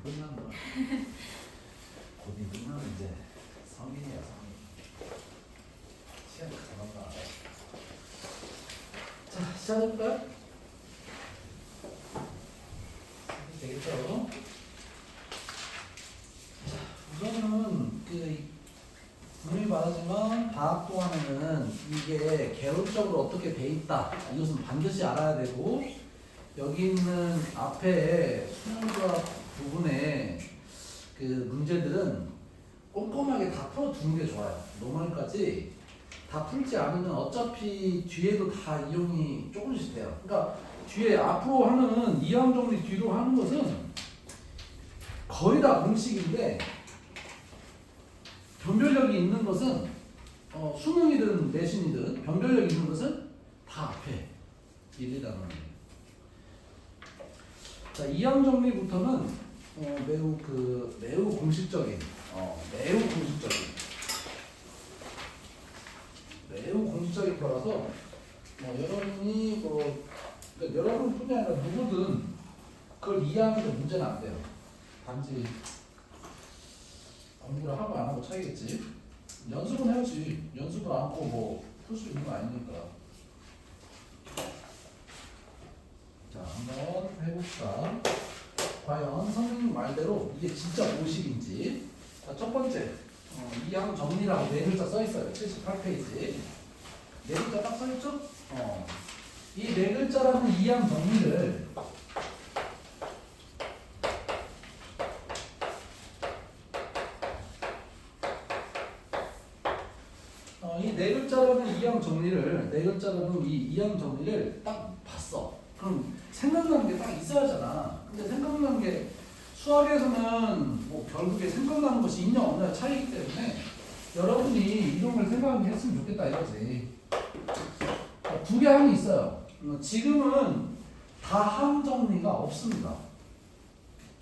끝난 거야. 곧이 끝나면 이제 성인이야 성인. 시간 가져간다. 자 시작해볼까요? 되겠죠? 자 우선은 분명히 말하지만 방학 동안에는 이게 계획적으로 어떻게 돼 있다 이것은 반드시 알아야 되고 여기 있는 앞에 수능과 부분에 그 문제들은 꼼꼼하게 다 풀어두는 게 좋아요. 노멀까지 다 풀지 않으면 어차피 뒤에도 다 이용이 조금씩 돼요. 그러니까 뒤에 앞으로 하는 이항 정리 뒤로 하는 것은 거의 다 공식인데 변별력이 있는 것은 수능이든 내신이든 변별력이 있는 것은 다 앞에 1, 2단원. 자, 이항 정리부터는 매우 공식적인 거라서 여러분이 그러니까 여러분뿐이 아니라 누구든 그걸 이해하면 문제는 안 돼요. 단지 공부를 하고 안 하고 차이겠지. 연습은 해야지. 연습을 않고 뭐 풀 수 있는 거 아니니까. 자, 한번 해봅시다. 과연 선생님 말대로 이게 진짜 모식인지. 자, 첫 번째 이항 정리라고 네 글자 써 있어요. 78페이지. 네 글자 딱 써 있죠? 이 네 글자라는 이항 정리를 이 네 글자라는 이항 정리를 딱 봤어. 그럼 생각나는 게 딱 있어야 하잖아. 근데 생각나는 게 수학에서는 뭐 결국에 생각나는 것이 있냐 없냐 차이기 때문에 여러분이 이런 걸 생각하게 했으면 좋겠다 이거지. 두 개 항이 있어요. 지금은 다 항 정리가 없습니다.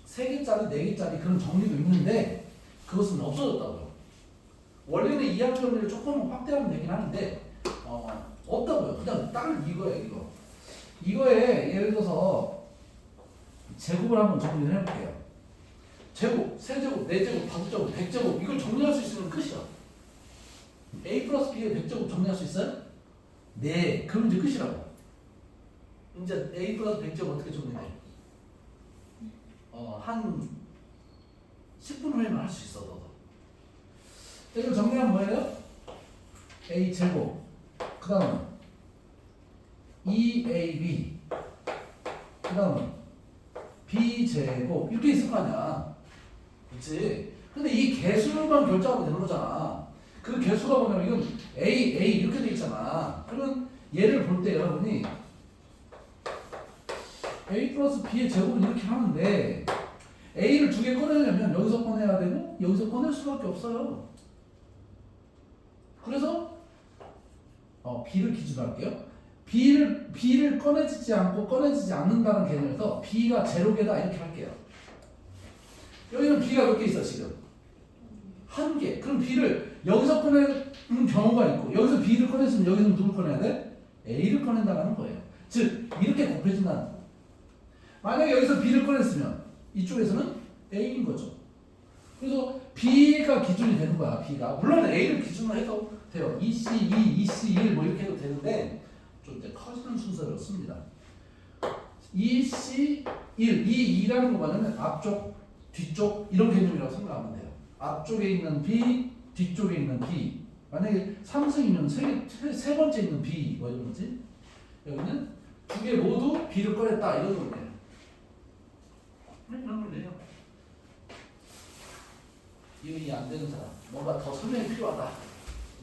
3개짜리, 4개짜리 그런 정리도 있는데 그것은 없어졌다고요. 원래는 이항 정리를 조금 확대하면 되긴 하는데 없다고요. 그냥 딱 이거예요. 이거에 예를 들어서 제곱을 한번 정리를 해볼게요. 제곱, 세제곱, 네제곱, 다섯제곱, 백제곱 이걸 정리할 수 있으면 끝이야. A 플러스 B의 백제곱 정리할 수 있어요? 네, 그럼 이제 끝이라고. 이제 A 플러스 백제곱 어떻게 정리해? 한 10분 후에만 할 수 있어, 너도. 이걸 정리하면 뭐예요? A 제곱, 그 다음에 2AB, 그 다음에 B 제곱 이렇게 있을 거 아니야. 그렇지? 근데 이 개수만 결정하면 되는 거잖아. 그 개수가 뭐냐면 이건 A 이렇게 돼 있잖아. 그러면 얘를 볼 때 여러분이 A 플러스 B의 제곱은 이렇게 하는데 A를 2개 꺼내려면 여기서 꺼내야 되고 여기서 꺼낼 수밖에 없어요. 그래서 B를 기준으로 할게요. B를 꺼내지지 않고 꺼내지지 않는다는 개념에서 B가 제로개다 이렇게 할게요. 여기는 B가 몇 개 있어 지금? 1개. 그럼 B를 여기서 꺼내는 경우가 있고 여기서 B를 꺼냈으면 여기서 누굴 꺼내야 돼? A를 꺼낸다는 거예요. 즉 이렇게 곱해진다는 거예요. 만약에 여기서 B를 꺼냈으면 이쪽에서는 A인 거죠. 그래서 B가 기준이 되는 거야. B가. 물론 A를 기준으로 해도 돼요. EC2, EC1 뭐 이렇게 해도 되는데 좀 이제 커지는 순서를 씁니다. EC1, 이 2라는 거 뭐냐면 앞쪽, 뒤쪽 이런 개념이라고 생각하면 돼요. 앞쪽에 있는 B, 뒤쪽에 있는 B. 만약에 3승이면 세 번째 있는 B 뭐 이런 거지. 여기는 2개 모두 B를 꺼냈다 이런 거예요. 이런 거예요. 이해 안 되는 사람, 뭔가 더 설명이 필요하다.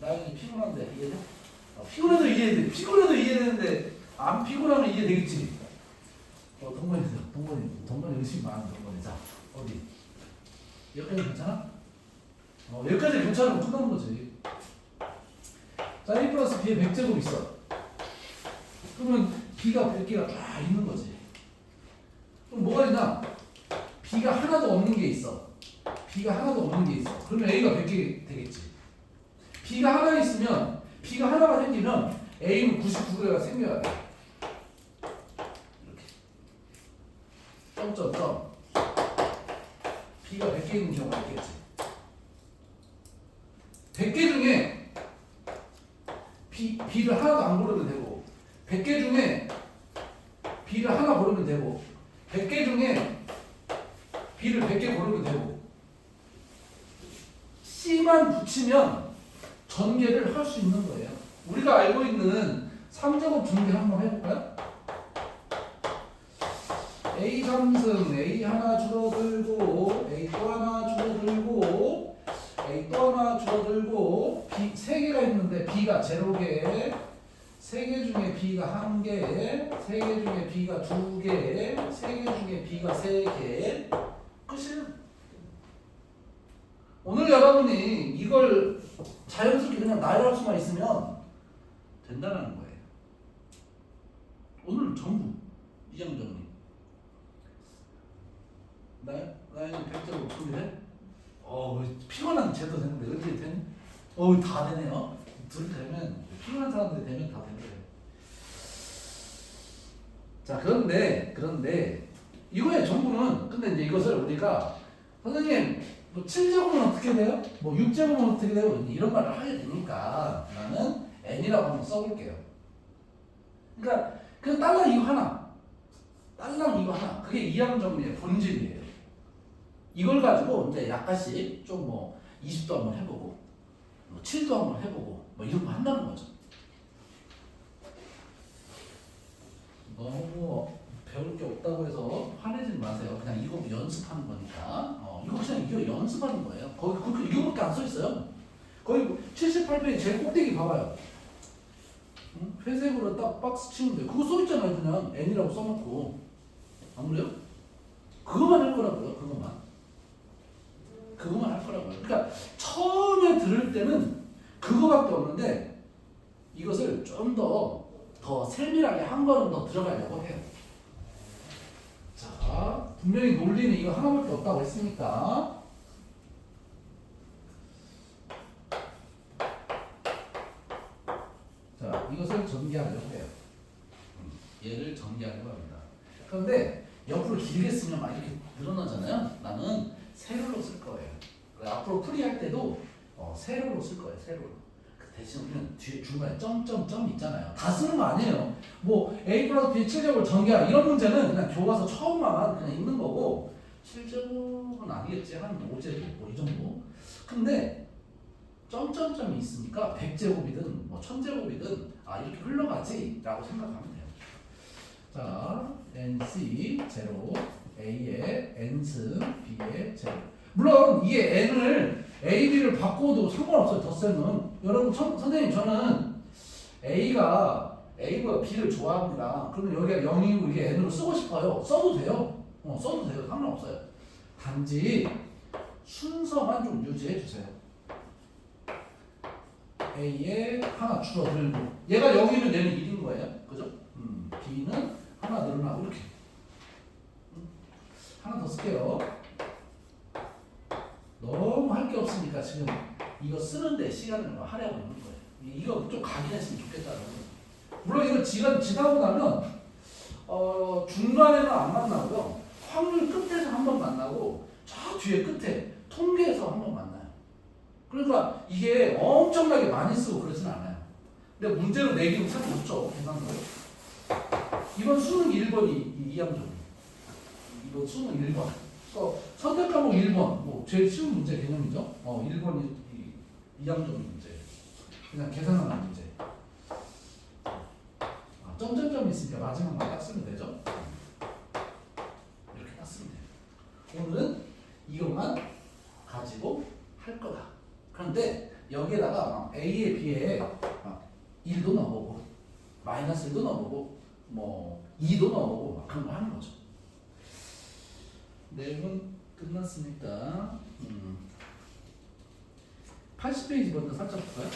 나영이 피곤한데 이해돼? 피곤해도 이해돼. 피곤해도 이해되는데 안 피곤하면 이해되겠지. 동건이 의심이 많은 동건이. 자, 어디? 여기까지 괜찮아? 여기까지 괜찮으면 끝나는 거지. 자, A 플러스 B의 100제곱 있어. 그러면 B가 100개가 다 있는 거지. 그럼 뭐가 있나? B가 하나도 없는 게 있어. 그러면 A가 100개 되겠지. B가 하나 있으면 B가 하나가 생기면 A는 99개가 생겨야 돼. 이렇게. 점점점. B가 100개 있는 경우가 있겠지. 100개 중에 B를 하나도 안 고르면 되고 100개 중에 B를 하나 고르면 되고 100개 중에 B를 100개 고르면 되고 C만 붙이면 전개를 할 수 있는 거예요. 우리가 알고 있는 3제곱 전개 한번 해볼까요? A 3승 A 하나 줄어들고 A 또 하나 줄어들고 A 또 하나 줄어들고 B 3개가 있는데 B가 0개 3개 중에 B가 1개 3개 중에 B가 2개 3개 중에 B가 3개 끝이에요. 오늘 여러분이 이걸 자연스럽게 그냥 나열할 수만 있으면 된다는 거예요. 오늘 전부 이장정리 나는 100대로 준비해? 피곤한 쟤도 되는데 언제 되니? 다 되네요. 둘이 되면 피곤한 사람들이 되면 다 되는 거예요. 자 그런데 이거의 전부는 근데 이제 이것을 우리가 선생님 뭐 7제곱은 어떻게 돼요? 뭐 6제곱은 어떻게 돼요? 이런 말을 하게 되니까 나는 n이라고 한번 써볼게요. 그러니까 그 딸랑 이거 하나 딸랑 이거 하나 그게 이항정리의 본질이에요. 이걸 가지고 이제 약간씩 좀 뭐 20도 한번 해보고 뭐 7도 한번 해보고 뭐 이런 거 한다는 거죠. 너무 배울 게 없다고 해서 화내지 마세요. 그냥 이거 연습하는 거니까. 이거 그냥 이거 연습하는 거예요. 거기 이거밖에 안 써 있어요. 거의 78페이지 제일 꼭대기 봐봐요. 회색으로 딱 박스 치는데 그거 써 있잖아요. 그냥 n이라고 써놓고 안 그래요? 그거만 할 거라고요. 그거만 할 거라고요. 그러니까 처음에 들을 때는 그거밖에 없는데 이것을 좀 더 세밀하게 한 걸음 더 들어가려고 해요. 자, 분명히 논리는 이거 하나밖에 없다고 했으니까 자, 이것을 전개하려고 해요. 얘를 전개하려고 합니다. 그런데 옆으로 길게 쓰면 막 이렇게 늘어나잖아요. 나는 세로로 쓸 거예요. 앞으로 풀이할 때도 세로로 쓸 거예요. 세로로. 대신 우리는 뒤에 중간에 점점점 있잖아요. 다 쓰는 거 아니에요. 뭐 A 플러스 B 7제곱을 전개하라 이런 문제는 그냥 교과서 처음만 그냥 읽는 거고 7제곱은 아니겠지. 한 5제곱 뭐 이 정도. 근데 점점점이 있으니까 100제곱이든 뭐 1000제곱이든 이렇게 흘러가지 라고 생각하면 돼요. 자, NC 0 A의 N승 B의 0. 물론 이게 N을 A, B를 바꿔도 상관없어요. 덧셈은. 여러분 선생님 저는 A보다 B를 좋아합니다. 그러면 여기가 0이고 이게 N으로 쓰고 싶어요. 써도 돼요. 써도 돼요. 상관없어요. 단지 순서만 좀 유지해 주세요. A에 하나 줄어들고 얘가 0이면 얘는 1인 거예요. 그죠? B는 하나 늘어나고 이렇게 하나 더 쓸게요. 너무 할 게 없으니까 지금 이거 쓰는데 시간을 할애하고 있는 거예요. 이거 좀 각인했으면 좋겠다는 거예요. 물론 이거 지나고 나면 중간에는 안 만나고요. 확률 끝에서 한 번 만나고 저 뒤에 끝에 통계에서 한 번 만나요. 그러니까 이게 엄청나게 많이 쓰고 그러진 않아요. 근데 문제로 내기는 참 좋죠. 계산서요. 이번 수능 1번이 이항정리. 이번 수능 1번. 선택 과목 1번. 뭐 제일 쉬운 문제 개념이죠. 1번이 이항정리 문제. 그냥 계산하는 문제. 점점점이 있으니까 마지막만 딱 쓰면 되죠. 이렇게 딱 쓰면 돼요. 오늘은 이것만 가지고 할 거다. 그런데 여기에다가 A에 B에 1도 넣어보고 마이너스 1도 넣어보고 뭐 2도 넣어보고 막 그런 거 하는 거죠. 내용은 끝났으니까 80페이지 먼저 살짝 볼까요?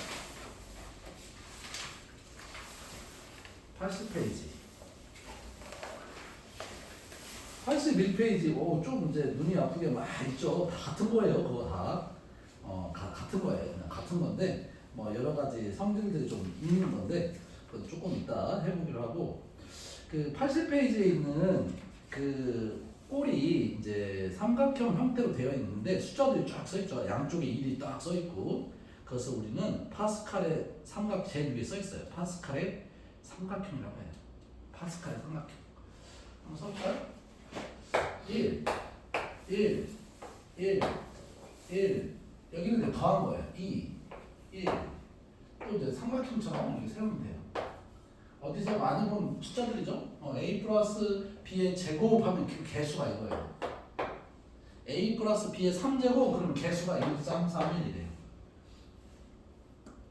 80페이지 81페이지 좀 이제 눈이 아프게 막 있죠. 다 같은 거예요. 그거 다 같은 거예요. 그냥 같은 건데 뭐 여러 가지 성질들이 좀 있는 건데 그것도 조금 이따 해보기로 하고 그 80페이지에 있는 그 꼴이 여기 이제 삼각형 형태로 되어 있는데 숫자들이 쫙 써 있죠. 양쪽에 1이 딱 써 있고. 그래서 우리는 파스칼의 삼각 제일 위에 써 있어요. 파스칼의 삼각형이라고 해요. 파스칼의 삼각형. 한번 써볼까요? 1, 1, 1, 1. 여기는 이제 더한 거예요. 2, 1. 또 이제 삼각형처럼 이렇게 세우면 돼요. 어디서 많이 본 숫자들이죠? A 플러스 B의 제곱하면 그 개수가 이거예요. A 플러스 B의 3제곱 그러면 개수가 1, 3, 3, 1이래요.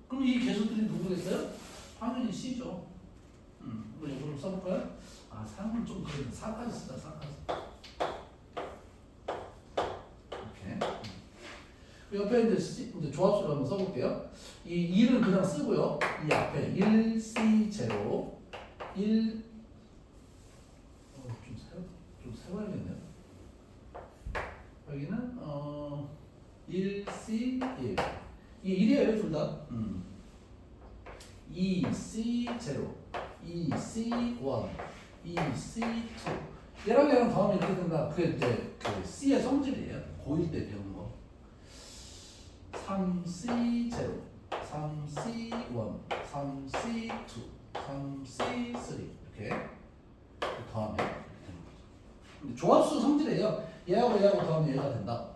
그럼 이 개수들이 누구겠어요? 당연히 C죠. 우리 이거 좀 써볼까요? 아, 3은 좀 그래도 4까지 쓰자, 4까지. 이렇게. 옆에 이제 조합수를 한번 써볼게요. 이 1은 그냥 쓰고요. 이 앞에 1C0, 1, 좀 세워야겠네요. 여기는 1C1. 이 1이에요, 둘 다. 2C0, 2C1, 2C2. 얘랑 더하면 이렇게 된다. 그게 이제 그 C의 성질이에요. 고1 때 배운 거. 3C0, 3C1, 3C2, 3C3 이렇게 더하면 되는 거죠. 조합수 성질이에요. 얘하고 더하면 얘가 된다.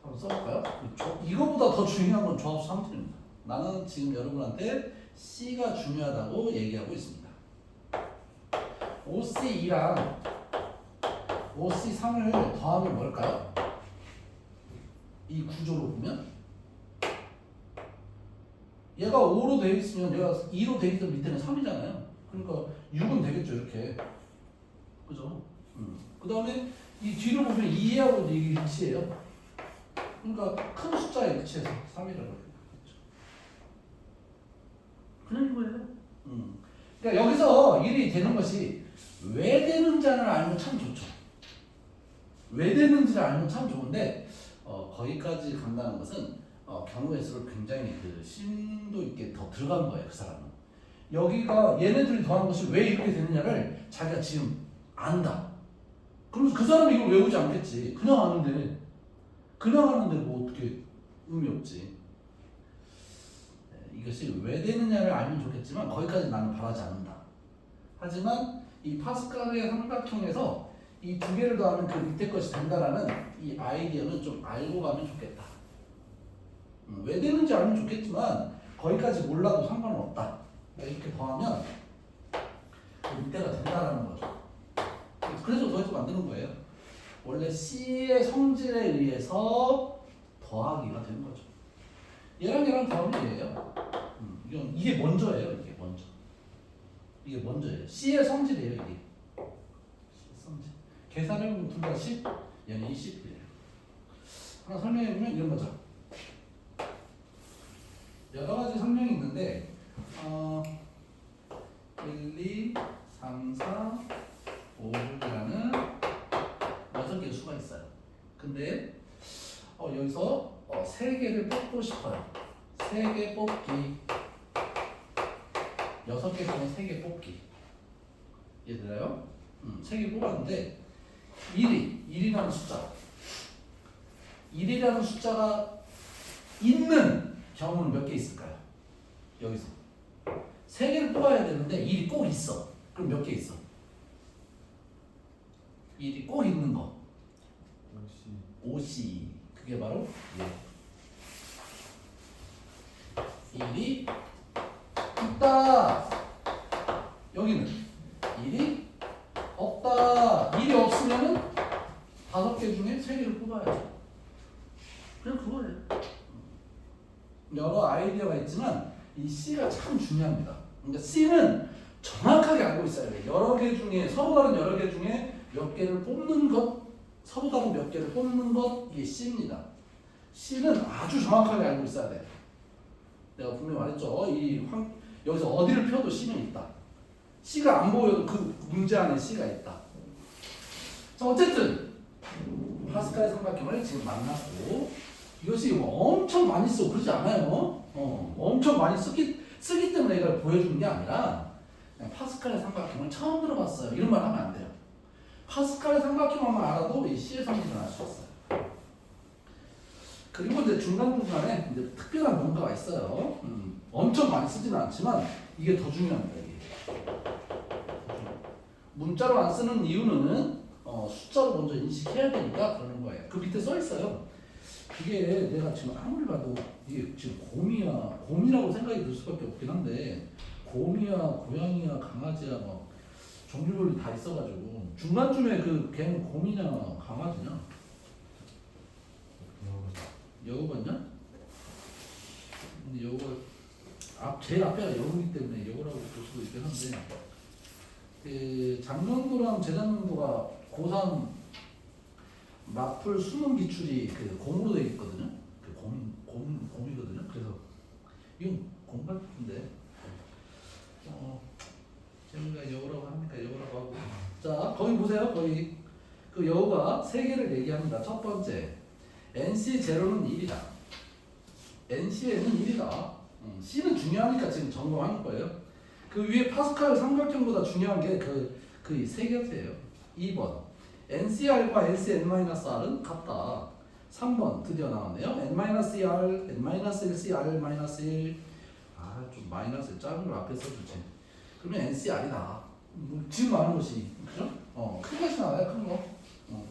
한번 써볼까요? 이거보다 더 중요한 건 조합수 성질입니다. 나는 지금 여러분한테 C가 중요하다고 얘기하고 있습니다. OC2랑 OC3을 더하면 뭘까요? 이 구조로 보면 얘가 5로 되어 있으면 얘가 2로 되어 있던 밑에는 3이잖아요. 그러니까 6은 되겠죠, 이렇게. 그죠? 그 다음에 이 뒤로 보면 2하고 이게 일치해요. 그러니까 큰 숫자에 일치해서 3이라고 해요. 그냥 이거예요. 그러니까 여기서 1이 되는 것이 왜 되는지를 알면 참 좋죠. 왜 되는지를 알면 참 좋은데 거기까지 간다는 것은 경우의 수를 굉장히 그 심도 있게 더 들어간 거예요, 그 사람은. 여기가 얘네들이 더한 것이 왜 이렇게 되느냐를 자기가 지금 안다. 그럼 그 사람이 이걸 외우지 않겠지. 그냥 아는데 뭐 어떻게 의미 없지. 이것이 왜 되느냐를 알면 좋겠지만 거기까지 나는 바라지 않는다. 하지만 이 파스칼의 삼각형에서 이 두 개를 더하면 그 밑에 것이 된다라는 이 아이디어는 좀 알고 가면 좋겠다. 왜 되는지 알면 좋겠지만 거기까지 몰라도 상관은 없다. 이렇게 더하면 그 밑에가 된다라는 거죠. 그래서 더해서 만드는 거예요. 원래 C의 성질에 의해서 더하기가 되는 거죠. 얘랑 더하면 얘예요. 이게 먼저예요. 이게 먼저예요. C의 성질이에요. 이게 C 성질. 계산해보면 둘 다 10, 얘는 20이에요. 하나 설명해보면 이런 거죠. 여러 가지 설명이 있는데 1, 2, 3, 4, 5, 6이라는 6개의 수가 있어요. 근데 여기서 3개를 뽑고 싶어요. 3개 뽑기. 6개 중에 3개 뽑기. 얘들아요? 3개 뽑았는데 1이라는 숫자. 1이라는 숫자가 있는 경우는 몇 개 있을까요? 여기서 3개를 뽑아야 되는데 1이 꼭 있어. 그럼 몇 개 있어? 1이 꼭 있는 거. OC. 그게 바로 1이 있다. 여기는 1이 없다. 1이 없으면은 5개 중에 3개를 뽑아야죠. 그냥 그거예요. 여러 아이디어가 있지만 이 C가 참 중요합니다. 그러니까 C는 정확하게 알고 있어야 돼요. 여러 개 중에 서로 다른 여러 개 중에 몇 개를 뽑는 것, 서로 다른 몇 개를 뽑는 것, 이게 C입니다. C는 아주 정확하게 알고 있어야 돼요. 내가 분명히 말했죠. 여기서 어디를 펴도 C는 있다. C가 안 보여도 그 문제 안에 C가 있다. 자, 어쨌든 파스칼의 삼각형을 지금 만났고 이것이 엄청 많이 쓰고 그러지 않아요. 엄청 많이 쓰기 때문에 이걸 보여주는 게 아니라 그냥 파스칼의 삼각형을 처음 들어봤어요. 이런 말 하면 안 돼요. 파스칼의 삼각형만 알아도 이 C의 성질을 알 수 있어요. 그리고 이제 중간중간에 이제 특별한 뭔가가 있어요. 엄청 많이 쓰지는 않지만 이게 더 중요합니다. 이게. 문자로 안 쓰는 이유는 숫자로 먼저 인식해야 되니까 그러는 거예요. 그 밑에 써 있어요. 이게 내가 지금 아무리 봐도 이게 지금 곰이라고 생각이 들 수밖에 없긴 한데 곰이야, 고양이야, 강아지야 뭐 종류별로 다 있어가지고 중간쯤에 그 걔는 곰이냐 강아지냐? 여우같냐? 근데 여우가 제일 앞에가 여우이기 때문에 여우라고 볼 수도 있긴 한데 그 작년도랑 재작년도가 고3 마풀 수능 기출이 그 곰으로 되어 있거든요. 그 곰이거든요. 그래서 이건 곰 같은데 재미가 여우라고 하니까 여우라고 하고. 자 거기 보세요. 거기 그 여우가 세 개를 얘기합니다. 첫 번째 NC0는 1이다. NC에는 1이다. C는 중요하니까 지금 점검하는 거예요. 그 위에 파스칼 삼각형보다 중요한 게 그 세 개였어요. 2번 NCR과 NCN-R은 같다. 3번 드디어 나왔네요. N-ER, N-1CR-1 좀 마이너스 작은 걸 앞에 써주지. 그러면 NCR이다. 지금 나오는 것이 그죠? 큰 것이 나와요. 큰 거.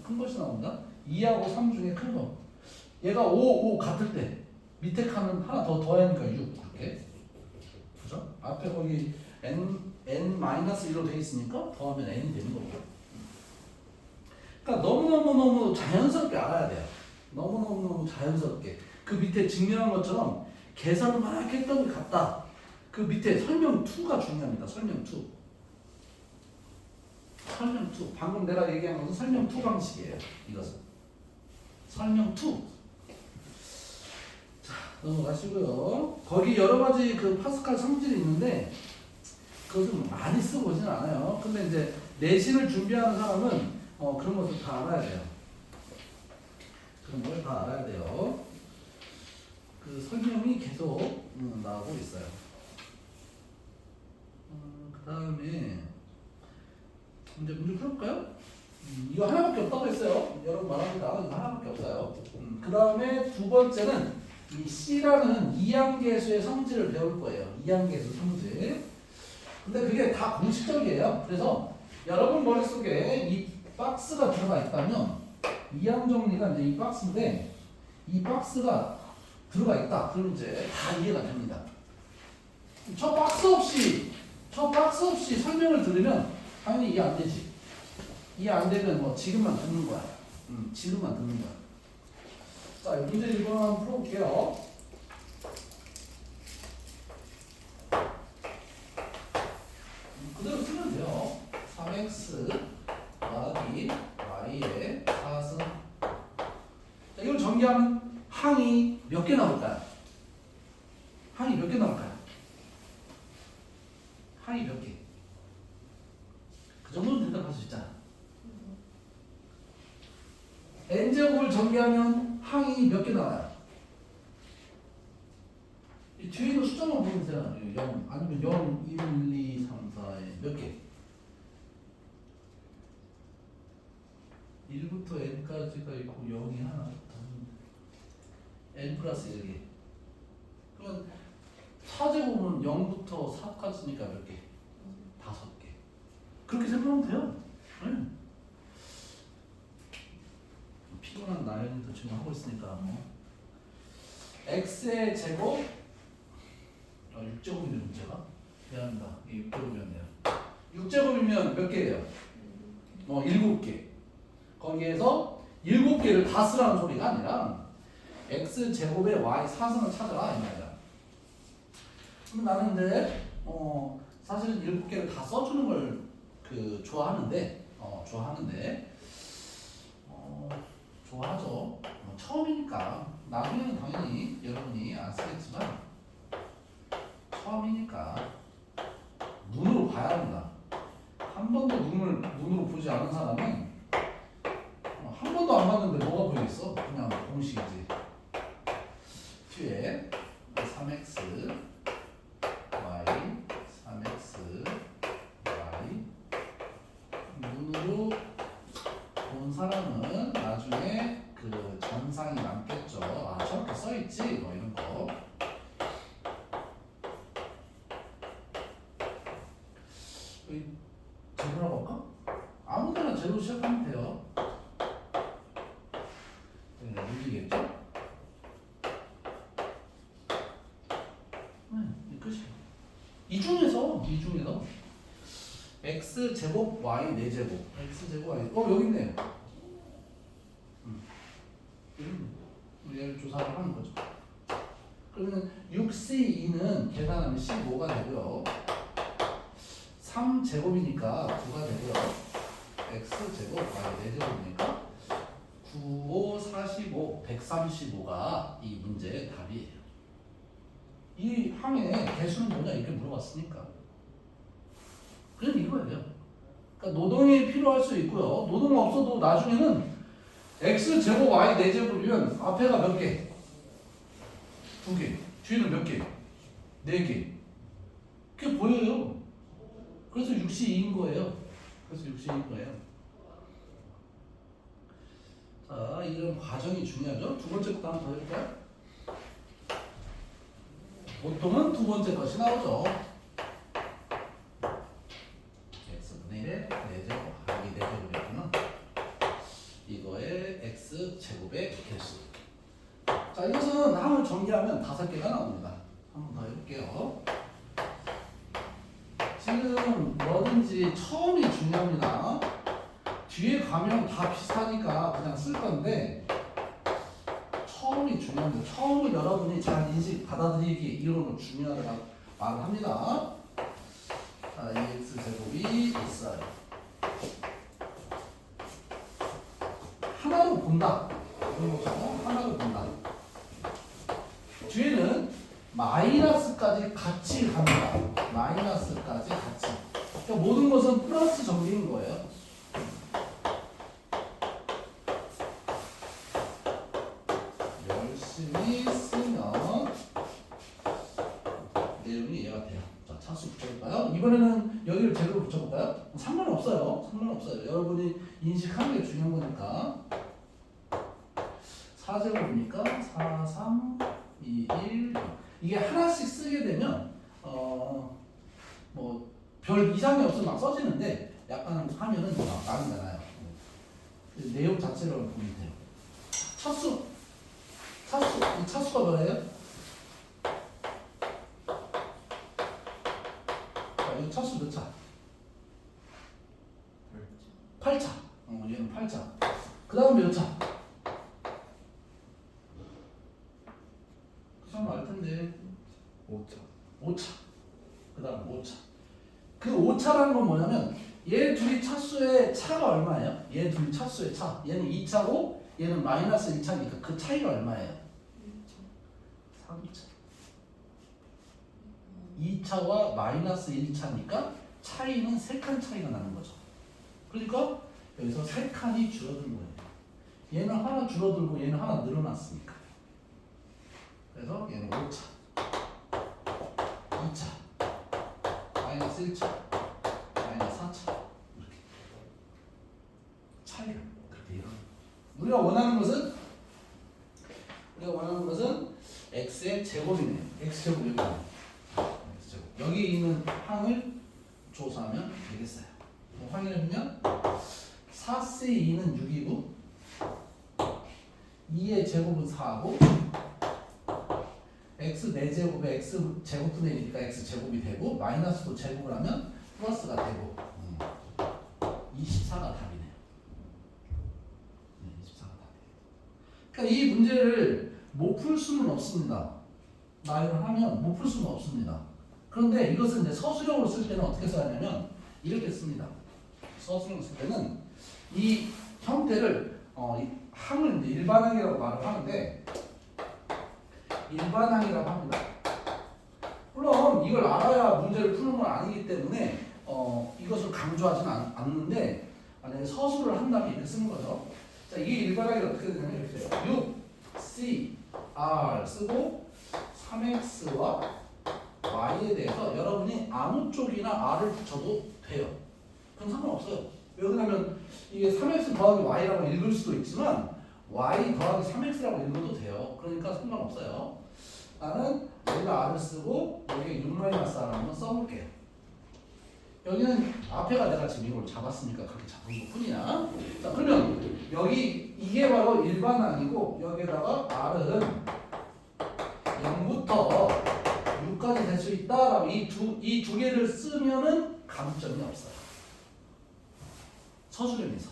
큰 것이 나온다. 2하고 3 중에 큰 거. 얘가 5 같을 때 밑에 칸은 하나 더 더하니까 6 그렇게. 그죠? 앞에 거기 N-1로 되어 있으니까 더하면 N이 되는 거고. 그러니까 너무너무 자연스럽게 알아야 돼요. 너무너무 자연스럽게. 그 밑에 증명한 것처럼 계산을 막 했던 게 같다. 그 밑에 설명 2가 중요합니다. 설명 2. 설명 2. 방금 내가 얘기한 것은 설명 2 방식이에요. 이것은. 설명 2. 자, 넘어가시고요. 거기 여러 가지 그 파스칼 성질이 있는데 그것은 많이 쓰고 오지는 않아요. 근데 이제 내신을 준비하는 사람은 그런 것을 다 알아야 돼요. 그런 걸 다 알아야 돼요. 그 설명이 계속 나오고 있어요. 그 다음에 이제 문제 풀어볼까요? 이거 하나밖에 없다고 했어요. 여러분 말합니다. 이거 하나밖에 없어요. 그 다음에 두 번째는 이 C라는 이항계수의 성질을 배울 거예요. 이항계수 성질. 근데 그게 다 공식적이에요. 그래서 여러분 머릿속에 이 박스가 들어가 있다면 이항 정리가 이제 이 박스인데 이 박스가 들어가 있다. 그럼 이제 다 이해가 됩니다. 저 박스 없이 설명을 들으면 당연히 이해 안 되지. 이해 안 되면 뭐 지금만 듣는 거야. 지금만 듣는 거야. 자, 문제 1번 한번 풀어볼게요. 그대로 쓰면 돼요. 3x 더하기 y의 4승. 자, 이걸 전개하면 항이 몇 개 나올까요? 항이 몇 개 나올까요? 항이 몇 개? 그 정도는 대답할 수 있잖아. n제곱을 전개하면 항이 몇 개 나와요? 이 뒤에 있는 숫자만 보면 되잖아. 0 아니면 0, 1, 2, 3, 4에 몇 개? 1부터 n까지가 있고 0이 하나 n 플러스 1개. 그러면 차제곱은 0부터 4까지니까 몇 개? 5개. 그렇게 생각하면 돼요. 네. 피곤한 나연이도 지금 하고 있으니까 x의 제곱 6제곱이네 문제가. 미안합니다. 이게 6제곱이었네요. 6제곱이면 몇 개예요? 7개. 거기에서 7개를 다 쓰라는 소리가 아니라 x제곱의 y 4승을 찾아라 이 말이야. 그럼 나는 이제 사실은 7개를 다 써주는 걸 좋아하는데 좋아하죠. 처음이니까. 나중에는 당연히 여러분이 안 쓰겠지만 처음이니까 눈으로 봐야 합니다. 한 번도 눈으로 보지 않은 사람은 한 번도 안 봤는데 뭐가 보이겠어? 그냥 공식이지. 뒤에 3x y 3x y 눈으로 본 사람은 나중에 그 전상이 남겠죠. 아 저렇게 써있지 뭐 이런 거. 여기 제로라고 할까? 아무데나 제로 시작하면 돼요. 네, 움직이겠죠? 네, 이 끝이에요. 이 중에서 x 제곱 y 4제곱 x 제곱 y 여기 있네요. 우리 얘를 조사를 하는 거죠. 그러면 6c2는 계산하면 15가 되고요. 3제곱이니까 9가 되고요. x제곱 y 4제곱이니까 9, 5, 45, 135가 이 문제의 답이에요. 이 항의 개수는 뭐냐 이렇게 물어봤으니까 그냥 이거예요. 그러니까 노동이 필요할 수 있고요. 노동 없어도 나중에는 x제곱 y 4제곱이면 앞에가 몇 개? 2개. 뒤에는 몇 개? 4개. 그게 보여요. 그래서 6이 2인 거예요. 자, 이런 과정이 중요하죠. 두 번째 것도 한번 더 해볼까요? 보통은 두 번째 것이 나오죠. x분의 1의 4제곱, y 4제곱이면 이거의 x제곱의 개수. 자, 이것은 항을 전개하면 5개가 나옵니다. 한번 더 해볼게요. 지금 뭐든지 처음이 중요합니다. 뒤에 가면 다 비슷하니까 그냥 쓸 건데 처음이 중요합니다. 처음을 여러분이 잘 인식 받아들이기 이런 거 중요하다고 말을 합니다. 자, 이 x제곱이 있어요. 하나로 본다. 이런 거죠. 하나로 본다. 뒤에는 마이너스까지 같이 갑니다. 마이너스까지 같이. 그러니까 모든 것은 플러스 전개인 거예요. 열심히 쓰면 내용이 이해가 돼요. 자, 차수 붙여볼까요? 이번에는 여기를 제대로 붙여볼까요? 상관없어요. 여러분이 인식하는 게 중요한 거니까. 4제곱이니까 4, 3, 2, 1 이게 하나씩 쓰게 되면 뭐 별 이상이 없으면 막 써지는데 약간 하면은 막 나가잖아요. 내용 자체를 보면 돼요. 차수 이 차수가 뭐예요? 자, 이 차수 몇 차? 8차. 얘는 8차. 그 다음 몇 차? 참 알 텐데 5차. 그 다음 5차. 그 5차라는 건 뭐냐면 얘 둘이 차수의 차가 얼마예요? 얘 둘이 차수의 차. 얘는 2차고 얘는 마이너스 1차니까 그 차이가 얼마예요? 3차. 2차와 마이너스 1차니까 차이는 3칸 차이가 나는 거죠. 그러니까 여기서 3칸이 줄어든 거예요. 얘는 하나 줄어들고 얘는 하나 늘어났으니까. 그래서 얘는 5차, 2차, 마이너스 1차, 마이너스 4차 이렇게 차이가 그렇게 이런. 우리가 원하는 것은 x의 제곱이네요. x제곱 여기 있네요. x제곱. 여기 있는 항을 조사하면 되겠어요. 확인해보면 4c2는 6이고 2의 제곱은 4고 x 4제곱에 x 제곱분의 1이니까 x 제곱이 되고 마이너스도 제곱을 하면 플러스가 되고 24가 답이네요. 24가 답이에요. 그러니까 이 문제를 못 풀 수는 없습니다. 나열을 하면 못 풀 수는 없습니다. 그런데 이것은 이제 서술형으로 쓸 때는 어떻게 써야 하냐면 이렇게 씁니다. 서술형으로 쓸 때는 이 형태를 이 항을 이제 일반항이라고 말을 하는데 일반항이라고 합니다. 물론 이걸 알아야 문제를 푸는 건 아니기 때문에 이것을 강조하지는 않는데 만약에 서술을 한다면 이렇게 쓰는 거죠. 자, 이게 일반항이 어떻게 되냐면 이렇게 돼요. 6C, R 쓰고 3X와 Y에 대해서 여러분이 아무 쪽이나 R을 붙여도 돼요. 그럼 상관없어요. 왜 그러냐면 이게 3x 더하기 y라고 읽을 수도 있지만 y 더하기 3x라고 읽어도 돼요. 그러니까 상관없어요. 나는 여기가 r을 쓰고 여기에 6-r을 한번 써볼게요. 여기는 앞에가 내가 지금 이걸 잡았으니까 그렇게 잡은 것 뿐이야. 자, 그러면 여기 이게 바로 일반항이고 여기에다가 r은 0부터 6까지 될 수 있다라고 이 두 개를 쓰면은 감점이 없어요. 서술형에서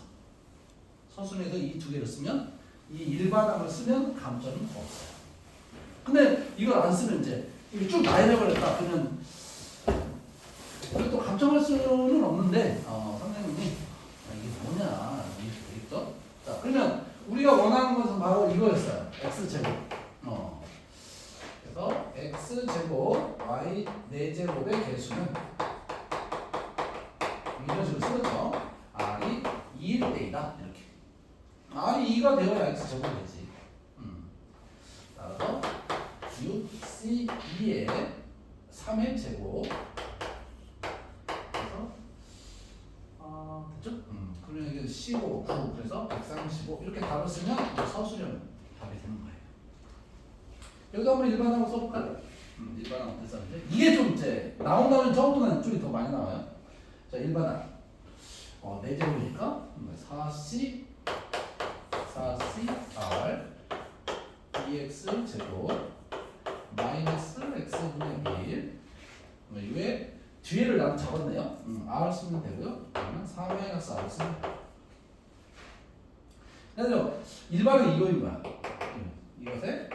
이 두 개를 쓰면 이 일반항을 쓰면 감점이 없어요. 근데 이걸 안 쓰면 이제 이게 쭉 나열해버렸다. 그러면 또 감점할 수는 없는데 선생님이 이게 뭐냐 이렇게 되겠죠? 자, 그러면 우리가 원하는 것은 바로 이거였어요. x제곱. 그래서 x제곱 y 4제곱의 개수는 이런 식으로 쓰겠죠. r이 2일 때이다. 이렇게. r이 2가 되어야 x제곱이 되지. 따라서 6c2의 3의 제곱. 그래서 됐죠? 그러면 이게 15, 9 그래서 135 이렇게 답을 쓰면 서술형 답이 되는 거예요. 여기도 한번 일반항으로 써볼까요? 일반항 어떻게 썼는데 이게 좀 이제 나온다면 저보다는 쪽이 더 많이 나와요. 자, 일반항 4제곱이니까 4c r dx 제곱 마이너스 x분의 1 이외에 뒤에를 나도 적었네요. r 쓰면 되고요. 그러면 4-r을 쓰면 돼요. 그래서 일반은 이거인 거야. 이것의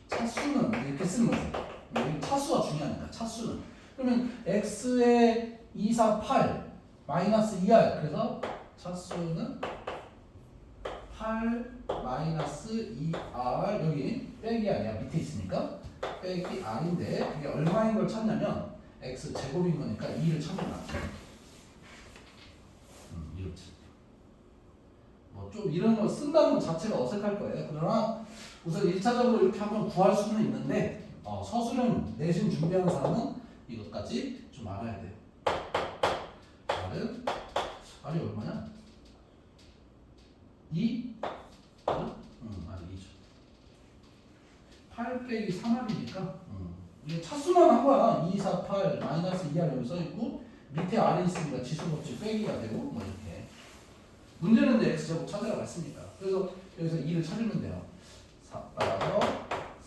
차수는 이렇게 쓰는 거죠. 여기 차수가 중요하니까 차수는. 그러면 x의 2, 4, 8 마이너스 2r 그래서 차수는 8 마이너스 2r 여기 빼기 아니야 밑에 있으니까 빼기 r인데 그게 얼마인 걸 찾냐면 x 제곱인 거니까 2를 찾는 거야. 이렇지. 뭐 좀 이런 거 쓴다는 것 자체가 어색할 거예요. 그러나 우선 1차적으로 이렇게 한번 구할 수는 있는데 서술형 내신 준비하는 사람은 이것까지 좀 알아야 돼요. r이 얼마냐? 2? 아니 2죠. 8 빼기 3r이니까 이게 차수만 한 거야. 2, 4, 8 마이너스 2r 여기 써있고 밑에 r이 있으니까 지수법칙 빼기가 되고 뭐 이렇게. 문제는 이제 x제곱 찾으라고 했으니까. 그래서 여기서 2를 찾으면 돼요. 따라서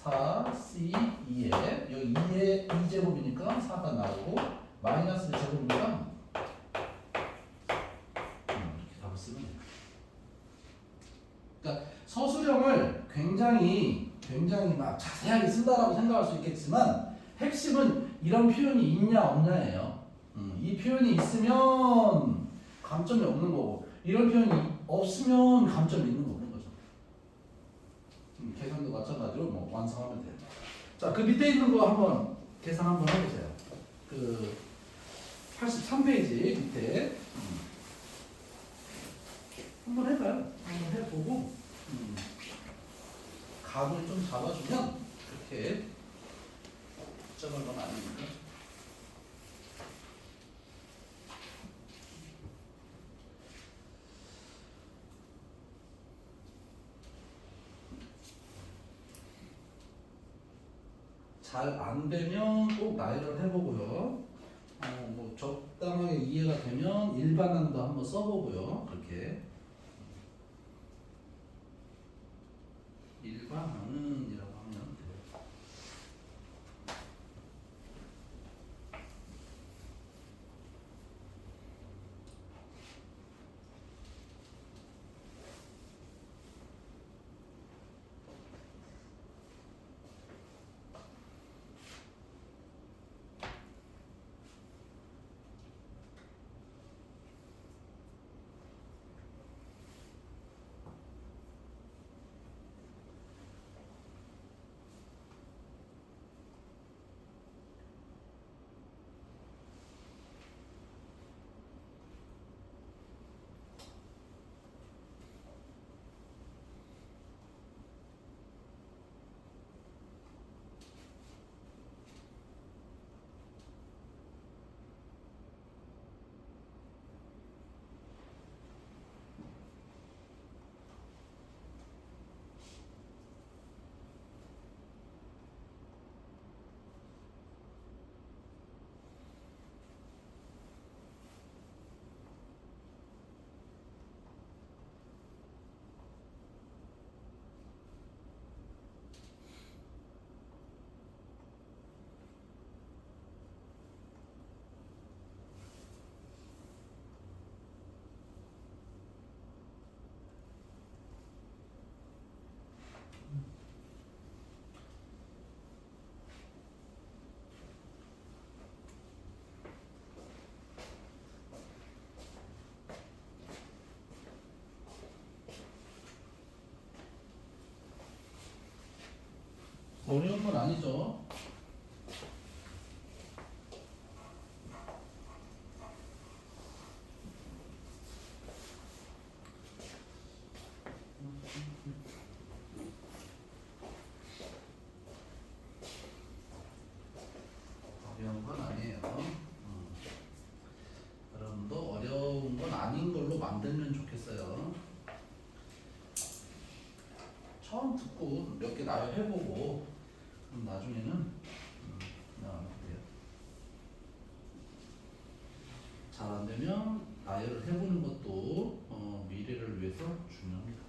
4c 2에 여기 2의 2제곱이니까 4가 나오고 마이너스 제곱이니까 이렇게 답을 쓰면 돼요. 그러니까 서술형을 굉장히 막 자세하게 쓴다라고 생각할 수 있겠지만 핵심은 이런 표현이 있냐 없냐예요. 이 표현이 있으면 감점이 없는 거고 이런 표현이 없으면 감점이 있는 거죠. 계산도 마찬가지로 뭐 완성하면 돼요. 자, 그 밑에 있는 거 한번 계산 한번 해보세요. 그 83페이지 밑에 한번 해봐요. 한번 해보고 각을 좀 잡아주면 그렇게 복잡한 건 아니니까. 잘 안 되면 꼭 나열을 해보고요. 뭐 적당하게 이해가 되면 일반항도 한번 써보고요. 그렇게 일반항은이라고 하면 돼요. 어려운 건 아니죠. 어려운 건 아니에요. 여러분도 어려운 건 아닌 걸로 만들면 좋겠어요. 처음 듣고 몇 개 나열해보고 그럼 나중에는 나눠볼게요. 잘 안되면 나열을 해보는 것도 미래를 위해서 중요합니다.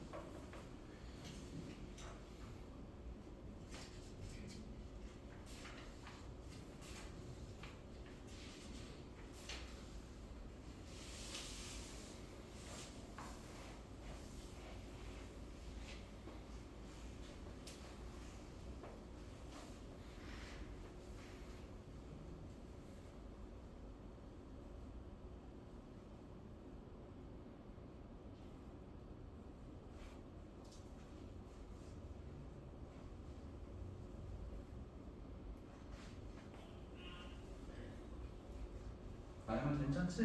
말만 괜찮지?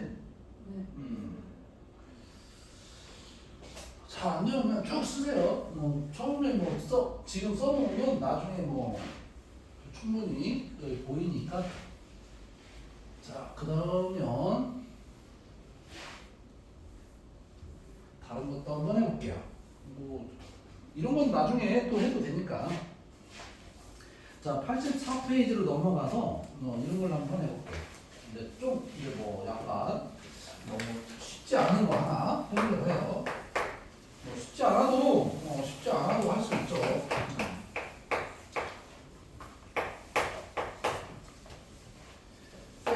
네. 잘 안 되면 그냥 쭉 쓰세요. 처음에 지금 써놓으면 나중에 충분히 보이니까. 자, 그러면 다른 것도 한번 해볼게요. 이런 건 나중에 또 해도 되니까. 자, 84페이지로 넘어가서 이런 걸 한번 해볼게요. 근데 좀 약간 너무 쉽지 않은 거 하나 해보려고 해요. 쉽지 않아도 할 수 있죠.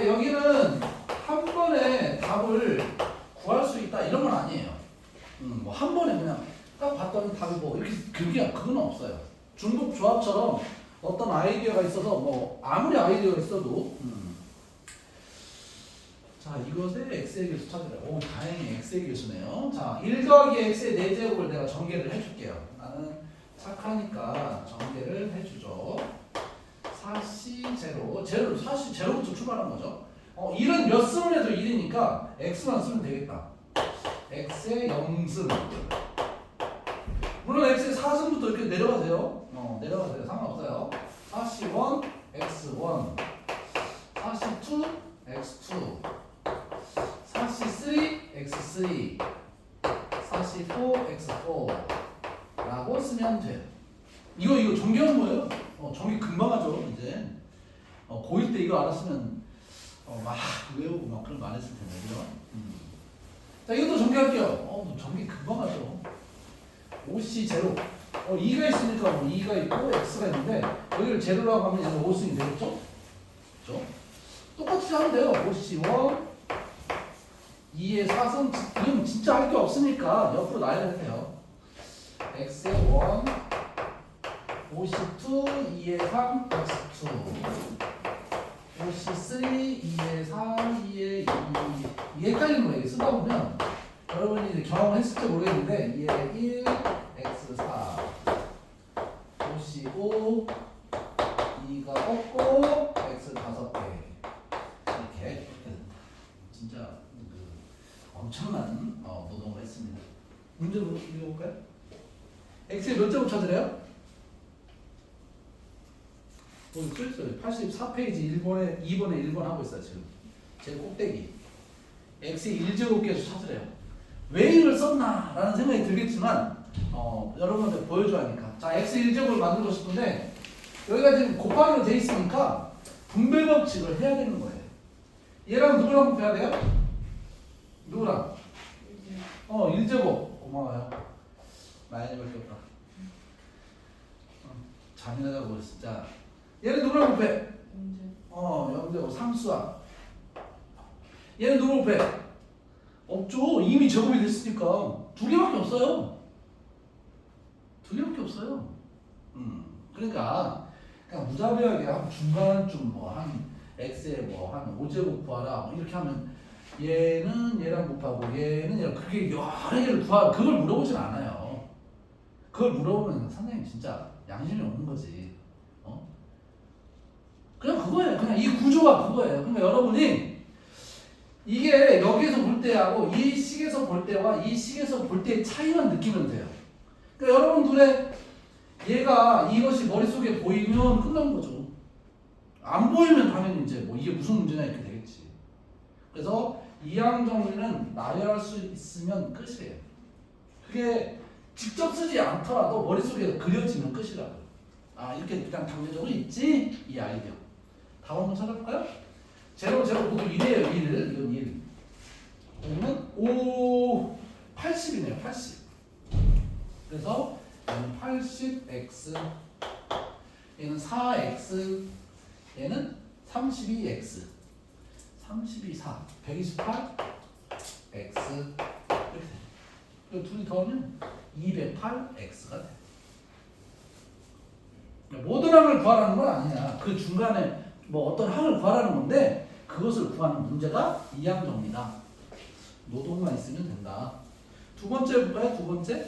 여기는 한 번에 답을 구할 수 있다 이런 건 아니에요. 한 번에 그냥 딱 봤더니 답이 이렇게 그건 없어요. 중복 조합처럼 어떤 아이디어가 있어서 아무리 아이디어가 있어도 자, 이것의 x의 개수 찾으래요. 오, 다행히 x의 개수네요. 자, 1 더하기 x의 4제곱을 내가 전개를 해줄게요. 나는 착하니까 전개를 해주죠. 사시 제로, 사시 제로부터 출발한 거죠. 1은 몇 승을 해도 1이니까 x만 쓰면 되겠다. x의 0승. 물론 x의 4승부터 이렇게 내려가세요. 내려가세요. 상관없어요. 사시 1, x1. 사시 2, x2. 사시 3, x3, 사시 4, x4 라고 쓰면 돼요. 이거 전개하는 거예요. 전개 금방 하죠. 이제 고1 때 이거 알았으면 막 외우고 막 그런 거 안 했을 텐데, 그죠? 자, 이것도 전개할게요. 전개 금방 하죠. 5c 제로. 2가 있으니까 2가 있고 x가 있는데 여기를 제로라고 하면 이제 5승이 되겠죠? 그렇죠? 똑같이 하면 돼요. 5c1 2의 4승, 이건 진짜 할 게 없으니까 옆으로 나열해주세요. x의 1, 52, 2의 3, x2 53, 2의 3, 2의 2 이게 헷갈리는 거예요. 쓰다 보면 여러분이 이제 경험했을지 모르겠는데 2의 1, x4 55 2가 없고 x 5개 이렇게 진짜 엄청난 노동을 했습니다. 문제로 읽어볼까요? x의 몇 제곱 찾으래요? 여기 써있어요. 84페이지 2번에 1번 하고 있어요. 지금 제일 꼭대기 x의 1제곱계수 찾으래요. 왜 이걸 썼나 라는 생각이 들겠지만 여러분한테 보여줘야 하니까. 자, x 1제곱을 만들고 싶은데 여기가 지금 곱하기로 돼 있으니까 분배 법칙을 해야 되는 거예요. 얘랑 누구랑 곱해야 돼요? 누구랑? 1제곱. 고마워요. 마이너밖에 없다. 잔인하다고 진짜. 얘는 누구랑 곱해? 0제곱 상수항. 얘는 누구랑 곱해? 없죠. 이미 제곱이 됐으니까. 2개밖에 없어요. 2개밖에 없어요. 그러니까 그냥 무자비하게 한 중간쯤 한 x에 한 5제곱 구하라 이렇게 하면 얘는 얘랑 곱하고 얘는 얘랑 그게 여러 개를 구하 그걸 물어보진 않아요. 그걸 물어보면 선생님 진짜 양심이 없는 거지. 그냥 그거예요. 그냥 이 구조가 그거예요. 그러니까 여러분이 이게 여기에서 볼 때하고 이 식에서 볼 때와 이 식에서 볼 때의 차이만 느끼면 돼요. 그러니까 여러분들의 얘가 이것이 머릿속에 보이면 끝난 거죠. 안 보이면 당연히 이제 뭐 이게 무슨 문제냐 이렇게 되겠지. 그래서 이항 정리는 나열할 수 있으면 끝이에요. 그게 직접 쓰지 않더라도 머릿속에 그려지면 끝이라고. 아 이렇게 그냥 단계적으로 있지? 이 아이디어. 답 한번 찾아볼까요? 제로 모두 1이에요. 1. 이건 1. 그러면 5, 80이네요. 80. 그래서 얘는 80x, 얘는 4x, 얘는 32x, 32, 4, 128x 이렇게 돼. 그리고 둘이 더하면 208x가 돼. 모든 항을 구하라는 건 아니야. 그 중간에 뭐 어떤 항을 구하라는 건데 그것을 구하는 문제가 이항 정리다. 노동만 있으면 된다. 두 번째 볼까요? 두 번째.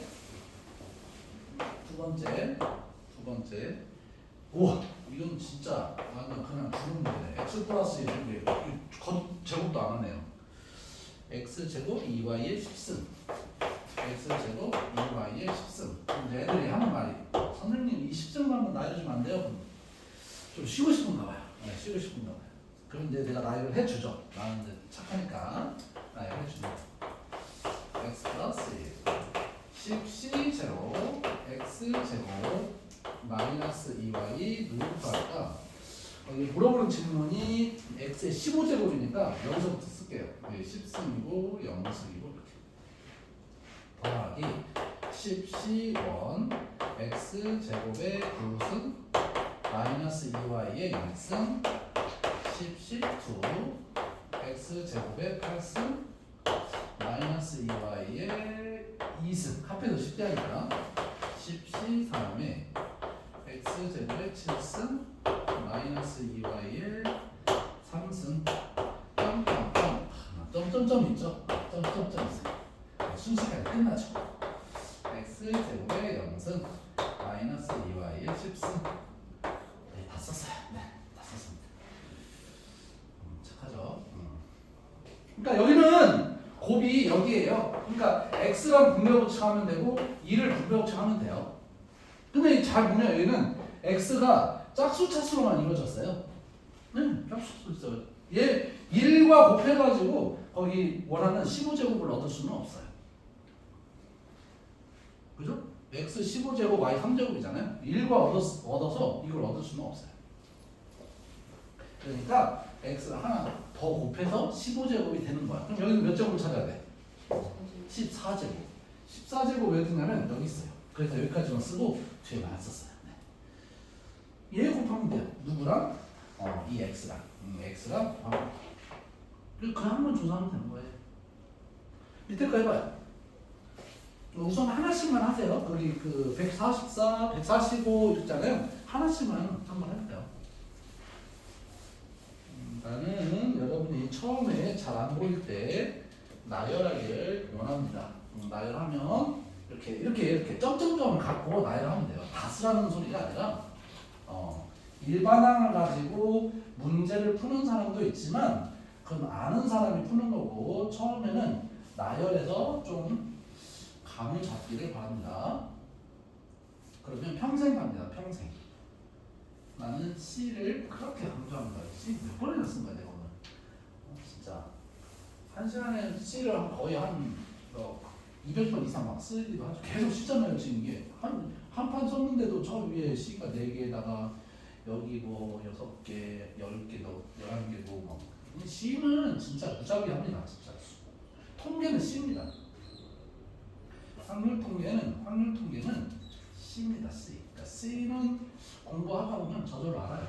우와, 이건 진짜 완전 그냥 주는 문제네. x 플러스 1인데 제곱도 안 하네요. x 제곱 2y의 10승. x 제곱 2y의 10승. 이제 애들이 하는 말이 선생님 이 10승 한번 나열해주면 안 돼요? 좀 쉬고 싶은가 봐요. 네, 쉬고 싶은가 봐요. 그럼 이제 내가 나열을 해주죠. 나는 이제 착하니까 나열해주죠. x 플러스 10c 제로 x 제곱 마이너스 2y 누구 구할까? 여기 물어보는 질문이 x의 15제곱이니까 여기서부터 쓸게요. 10승이고 0승이고 이렇게 더하기 10c1 x 제곱의 9승 마이너스 2y의 0승 10c2 x 제곱의 8승 마이너스 2y의 2승 합해서 10대 하니까 10c3에 x제곱의 7승 마이너스 2y의 3승 점점점 있죠? 점점점 있어요. 순식간에 끝나죠. x제곱의 0승 마이너스 2y의 10승 네, 다 썼어요. 네, 다 썼습니다. 착하죠? 그러니까 여기는 곱이 여기에요. 그러니까 x랑 분배법칙하면 되고 2를 분배법칙하면 돼요. 근데 잘 보면 여기는 x가 짝수 차수로만 이루어졌어요. 네, 짝수 있어요. 얘 1과 곱해가지고 거기 원하는 15제곱을 얻을 수는 없어요. 그죠? x 15제곱 y 3제곱이잖아요. 1과 얻어서 이걸 얻을 수는 없어요. 그러니까 x를 하나 더 곱해서 15제곱이 되는 거야. 그럼 여기는 몇 제곱을 찾아야 돼? 14제곱. 14제곱 왜 드냐면 여기 있어요. 그래서 여기까지만 쓰고 뒤에만 안 썼어요. 네. 얘 곱하면 돼요. 누구랑? 이 x랑. x랑 곱하면 그리고 그 한 번 조사하면 되는 거예요. 밑에 거 해봐요. 우선 하나씩만 하세요. 거기 그 144, 145 있잖아요. 하나씩만 한번 해볼게요. 나는 여러분이 처음에 잘 안 보일 때 나열하기를 원합니다. 나열하면 이렇게 점점점을 갖고 나열하면 돼요. 다 쓰라는 소리가 아니라 일반항을 가지고 문제를 푸는 사람도 있지만 그건 아는 사람이 푸는 거고 처음에는 나열해서 좀 감을 잡기를 바랍니다. 그러면 평생 갑니다. 평생. 나는 C를 그렇게 강조합니다. C 몇 번이나 쓴 거야 내가 오늘. 진짜 한 시간에 C를 거의 한 200번 이상 막 쓰기도 하죠. 계속 쓰잖아요 지금 이게 한 판 썼는데도 저 위에 C가 4개에다가 여기 뭐 6개, 10개, 11개고 막 C는 진짜 무작위합니다. 진짜 통계는 C입니다. 확률 통계는 C입니다. C. 그러니까 C는 공부하다 보면 저절로 알아요.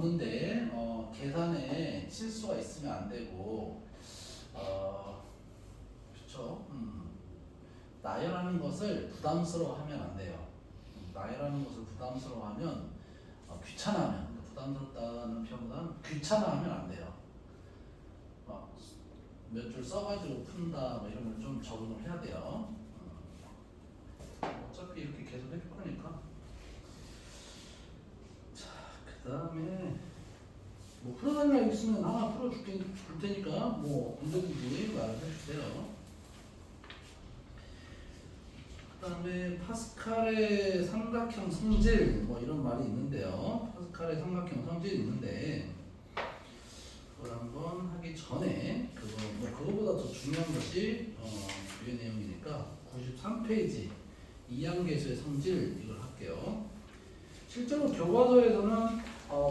없는데 계산에 실수가 있으면 안 되고 그렇죠. 나열하는 것을 부담스러워하면 안 돼요. 나열하는 것을 부담스러워하면 귀찮아하면 부담스럽다는 표현보다는 귀찮아하면 안 돼요. 막 몇 줄 써가지고 푼다 뭐 이런 걸 좀 적응을 해야 돼요. 어차피 이렇게 계속 해줄 거니까. 자, 그 다음에 뭐 풀어달라고 있으면 하나 풀어줄 테니까 뭐 언제든지 말해주세요. 그 다음에 파스칼의 삼각형 성질 뭐 이런 말이 있는데요. 파스칼의 삼각형 성질이 있는데 그걸 한번 하기 전에 그거보다 더 중요한 것이 위의 내용이니까 93페이지 이항계수의 성질 이걸 할게요. 실제로 교과서에서는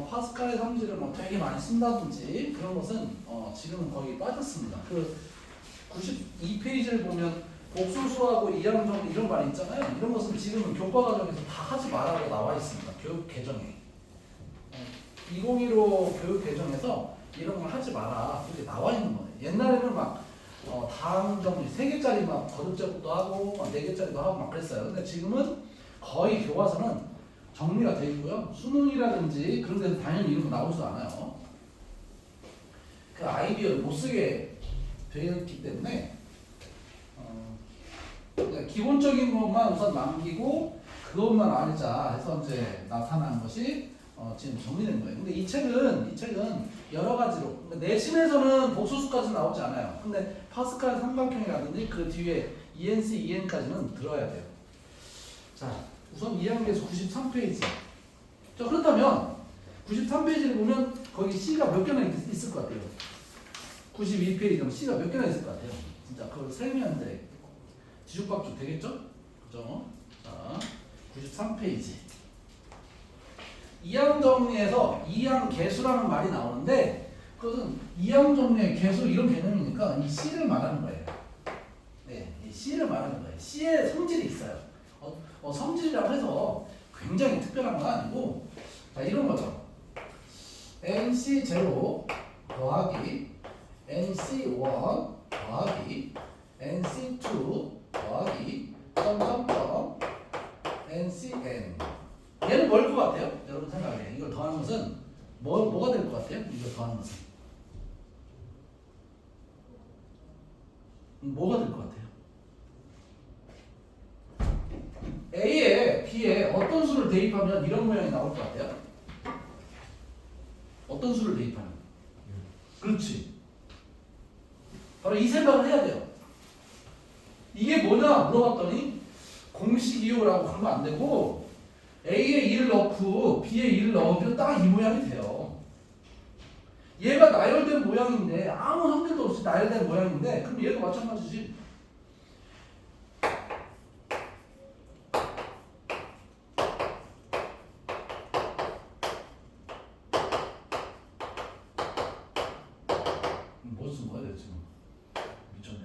파스칼의 성질을 뭐 되게 많이 쓴다든지 그런 것은 지금은 거의 빠졌습니다. 그 92페이지를 보면 복소수하고 이항정 이런 말이 있잖아요. 이런 것은 지금은 교과과정에서 다 하지 말라고 나와 있습니다. 교육 개정에 2015 교육 개정에서 이런 걸 하지 마라 이렇게 나와 있는 거예요. 옛날에는 막 다음 정리 3개짜리 막 거듭제법도 하고 막 4개짜리도 하고 막 그랬어요. 근데 지금은 거의 교과서는 정리가 되어 있고요. 수능이라든지 그런 데서 당연히 이런 거 나오지도 않아요. 그 아이디어를 못 쓰게 되어 있기 때문에 그러니까 기본적인 것만 우선 남기고 그것만 알자 해서 이제 나타난 것이 지금 정리된 거예요. 근데 이 책은 여러 가지로 그러니까 내신에서는 복소수까지 나오지 않아요. 근데 파스칼 삼각형이라든지 그 뒤에 ENC, EN까지는 들어야 돼요. 자, 우선 이항계수 93페이지. 자, 그렇다면 93페이지를 보면 거기 C가 몇 개나 있을 것 같아요. 92페이지면 C가 몇 개나 있을 것 같아요. 진짜 그걸 세면 돼. 지죽박죽 되겠죠? 그죠? 자, 93페이지. 이항 정리에서 이항 계수라는 말이 나오는데 그것은 이항 정리의 계수 이런 개념이니까 이 C를 말하는 거예요. 네, 이 C를 말하는 거예요. C의 성질이 있어요. 성질이라고 해서 굉장히 특별한 건 아니고 자 이런 거죠. NC0 더하기 NC1 더하기 NC2 더하기 점점점 NCN 얘는 뭘 것 같아요? 여러분 생각해. 이걸 더하는 것은 뭐가 될 것 같아요? 이걸 더하는 것은 뭐가 될 것 같아요? A에 B에 어떤 수를 대입하면 이런 모양이 나올 것 같아요? 어떤 수를 대입하면? 그렇지. 바로 이 생각을 해야 돼요. 이게 뭐냐 물어봤더니 공식이요라고 하면 안 되고 A에 2를 넣고 B에 2를 넣으면 딱 이 모양이 돼요. 얘가 나열된 모양인데 아무 성질도 없이 나열된 모양인데 그럼 얘도 마찬가지지. 뭐 쓴 거야 대체? 미쳤네.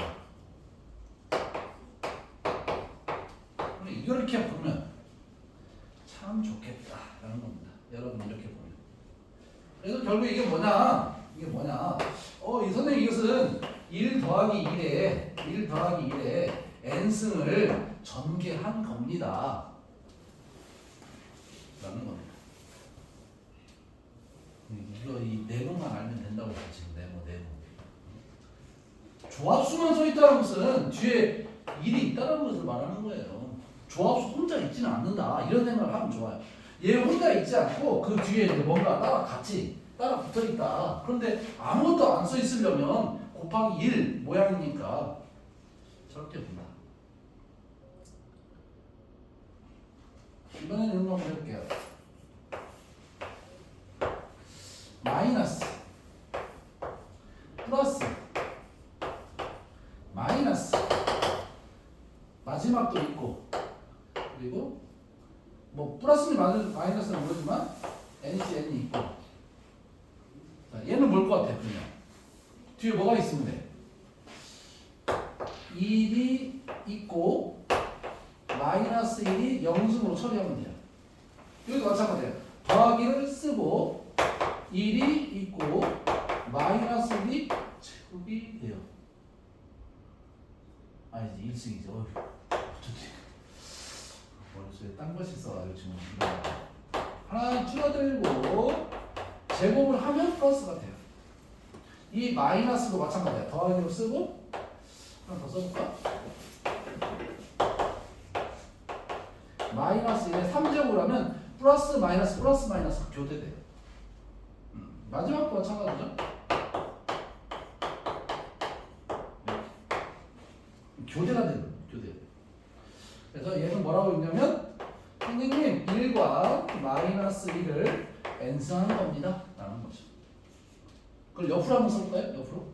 근데 이렇게 보면 참 좋겠다라는 겁니다. 여러분 이렇게 보면. 그래서 결국 이게 뭐냐? 이 선생님 이것은 1 더하기 1에 n승을 전개한 겁니다. 라는 겁니다. 이거 이 내용만 알면 된다고 했죠. 지금 내용. 조합수만 써 있다는 것은 뒤에 1이 있다는 것을 말하는 거예요. 조합수 혼자 있지는 않는다. 이런 생각을 하면 좋아요. 얘 혼자 있지 않고 그 뒤에 뭔가 따라 붙어 있다. 그런데 아무것도 안 써 있으려면 곱하기 1 모양이니까 저렇게 본다. 이번에는 한번 해볼게요. 마이너스 플러스 마이너스 마지막도 있고 그리고 뭐 플러스니 마이너스는 모르지만 NCN이 있고 자, 얘는 뭘 것 같아요? 그냥 뒤에 뭐가 있으면 돼? 1이 있고 마이너스 1이 영승으로 처리하면 돼요. 여기도 마찬가지예요. 더하기를 쓰고 1이 있고 마이너스 1이 제곱이 돼요. 아니지 1승이죠. 어쩌지? 머릿속에 딴 것이 있어가지고 지금 하나 줄어들고 제곱을 하면 플러스가 돼요. 이 마이너스도 마찬가지야. 더하기로 쓰고 하나 더 써볼까? 마이너스 1에 3제곱을 하면 플러스 마이너스 교대돼요. 마지막도 마찬가지죠. 교대가 되는 거예요. 교대. 그래서 얘는 뭐라고 읽냐면 선생님 1과 마이너스 1을 n승하는 겁니다. 라는 거죠. 그걸 옆으로 한번 써볼까요? 옆으로.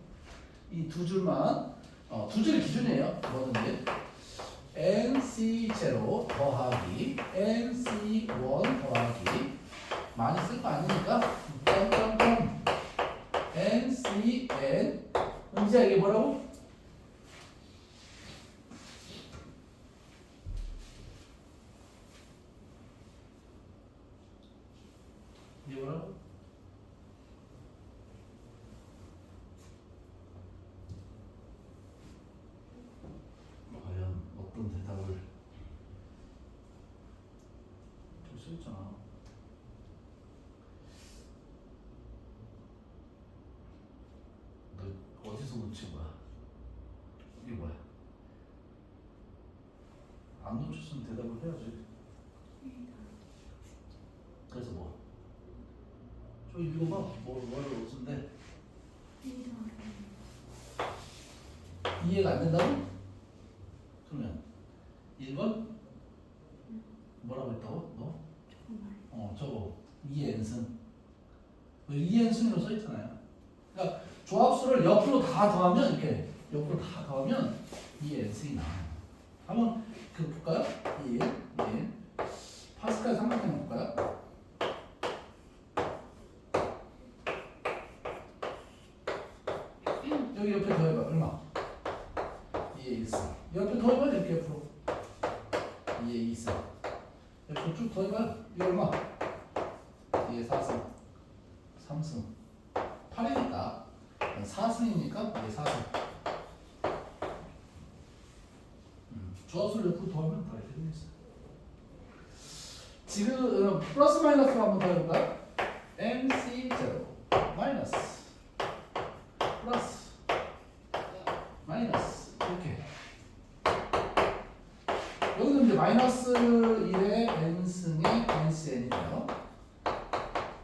이 두 줄만 두 줄이 기준이에요. 뭐든지 nc0 더하기 nc1 더하기 많이 쓸 거 아니니까 점 ncn 은지야 이게 뭐라고? 이게 뭐라고? 과연 어떤 대답을 좀 쓰였잖아. 너 어디서 놓친 거야? 이게 뭐야? 안 놓쳤으면 대답을 해야지. 그래서 뭐? 저 읽어봐. 뭐를 쓴데? 이해가 안 된다고? 그러면 1번 뭐라고 했다고? 너? 저거 2n승 2n승으로 써있잖아요. 그러니까 조합수를 옆으로 다 더하면 이렇게 옆으로 다 더하면 2n승이 나와요. 한번 그 볼까요? 1 파스칼 삼각형 볼까요? 여기 옆에 더해봐. 얼마? 2의 1승. 옆에 더해봐. 이렇게 옆으로 2의 2승. 옆으로 쭉 더해봐. 이거 얼마? 2의 4승 3승 8이니까 4승이니까 2의 4승. 조합수를 옆으로 더하면 다 이렇게 되겠어요. 지금 플러스 마이너스로 한번 더해볼까요? MC0 마이너스 플러스 마이너스 이렇게. 여기서 이제 마이너스 1의 n승의 ncn이고요.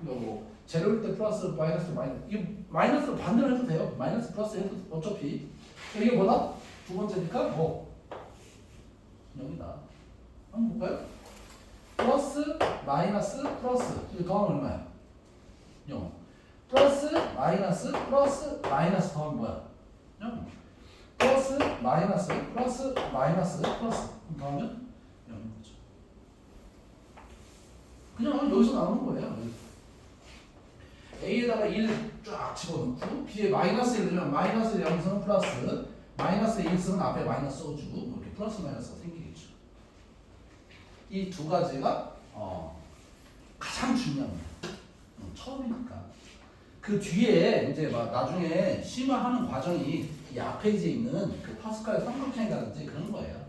요거 제로일 때 플러스 마이너스 이게 마이너스로 반대로 해도 돼요. 마이너스 플러스 해도 어차피. 이게 뭐다? 두 번째니까 뭐 여기다. 한번 볼까요? 플러스 마이너스 플러스 이거 더하면 얼마야? 0. 플러스 마이너스 더하면 뭐야? 0. 플러스 마이너스 더하면 0인 거죠. 그냥 여기서 나오는 거예요. A에다가 1 쫙 집어넣고 B에 마이너스 1 넣으면 마이너스 0승 플러스 마이너스 1승은 앞에 마이너스 써주고 뭐 이렇게 플러스 마이너스가 생기겠죠. 이 두 가지가 가장 중요합니다. 처음이니까. 그 뒤에 이제 막 나중에 심화하는 과정이 이 앞에 이제 있는 그 파스칼 삼각형이라든지 그런 거예요.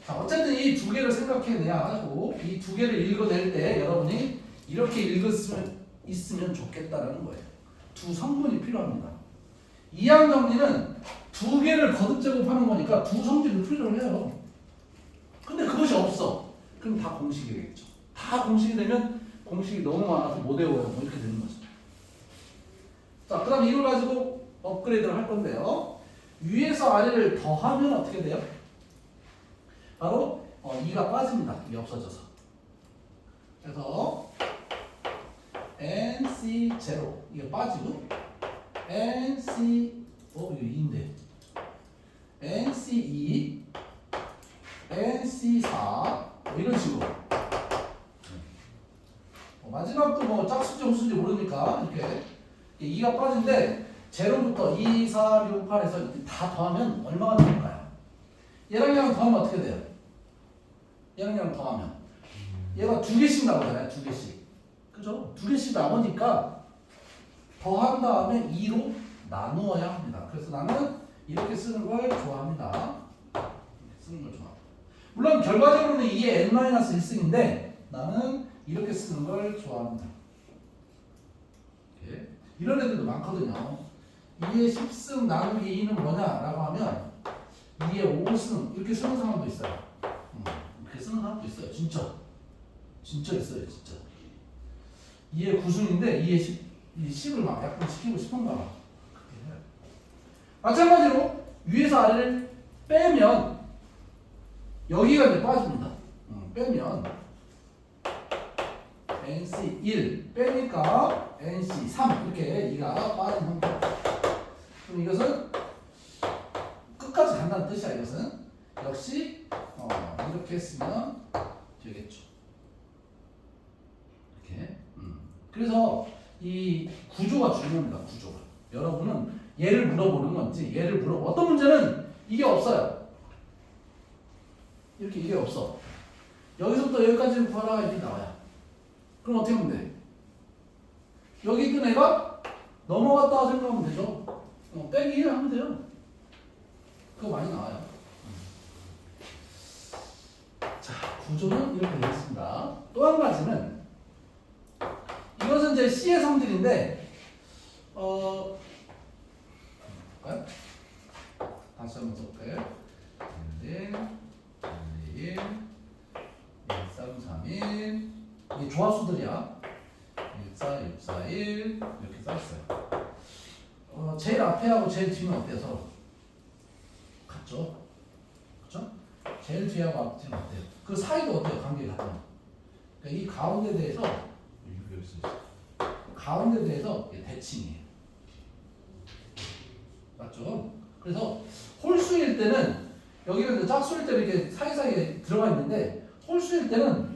자, 어쨌든 이 두 개를 생각해내야 하고 이 두 개를 읽어낼 때 여러분이 이렇게 있으면 좋겠다라는 거예요. 두 성분이 필요합니다. 이항 정리는 두 개를 거듭 제곱하는 거니까 두 성질을 필요로 해요. 근데 그것이 없어. 그럼 다 공식이 되겠죠. 다 공식이 되면 공식이 너무 많아서 못 외워요. 뭐 이렇게 되는 거죠. 자, 그 다음 이걸 가지고 업그레이드를 할 건데요. 위에서 아래를 더하면 어떻게 돼요? 바로 2가 빠집니다. 이게 없어져서. 그래서 NC0 이게 빠지고 NC 이거 2인데 NC2 NC4 뭐 이런 식으로. 마지막도 뭐 짝수인지 홀수인지 모르니까 이렇게 2가 빠진데 0부터 2, 4, 6, 8에서 다 더하면 얼마가 될까요? 얘랑 얘랑 더하면 어떻게 돼요? 얘랑 얘랑 더하면 얘가 두 개씩 나오잖아요. 두 개씩. 그죠? 두 개씩 나오니까 더한 다음에 2로 나누어야 합니다. 그래서 나는 이렇게 쓰는 걸 좋아합니다. 이렇게 쓰는 걸 좋아합니다. 물론 결과적으로는 2의 n-1승인데 나는 이렇게 쓰는 걸 좋아합니다. 이렇게. 이런 애들도 많거든요. 2의 10승 나누기 2는 뭐냐라고 하면 2의 5승 이렇게 쓰는 사람도 있어요. 이렇게 쓰는 사람도 있어요. 진짜 있어요. 진짜 2의 9승인데 2의 10을 막 약분시키고 싶은가 봐. 그렇게 해요. 마찬가지로 위에서 아래를 빼면 여기가 이제 빠집니다. 빼면 NC 1 빼니까 NC 3 이렇게 2가 빠진 형태. 그럼 이것은 끝까지 간다는 뜻이야. 이것은 역시 이렇게 했으면 되겠죠. 이렇게. 그래서 이 구조가 중요합니다. 구조가. 여러분은 얘를 물어보는 건지 얘를 어떤 문제는 이게 없어요. 이렇게 이게 없어. 여기서부터 여기까지는 구하라 이렇게 나와요. 그럼 어떻게 하면 돼? 여기 있던 애가 넘어갔다 생각하면 되죠. 빼기 1 하면 돼요. 그거 많이 나와요. 자, 구조는 이렇게 되겠습니다. 또 한 가지는 이것은 이제 C의 성질인데 볼까요? 다시 한번 써볼까요? 1, 2, 1, 3, 3, 1 이게 조합수들이야. 1, 4, 6, 4, 1 이렇게 써있어요. 제일 앞에하고 제일 뒤는 어때요? 서로? 같죠? 그쵸? 제일 뒤하고 앞뒤는 어때요? 그 사이도 어때요? 관계가 같아요. 그러니까 이 가운데 대해서 여기 있어요. 가운데 대해서 대칭이에요. 맞죠? 그래서 홀수일 때는 여기는 짝수일 때는 이렇게 사이사이에 들어가 있는데 홀수일 때는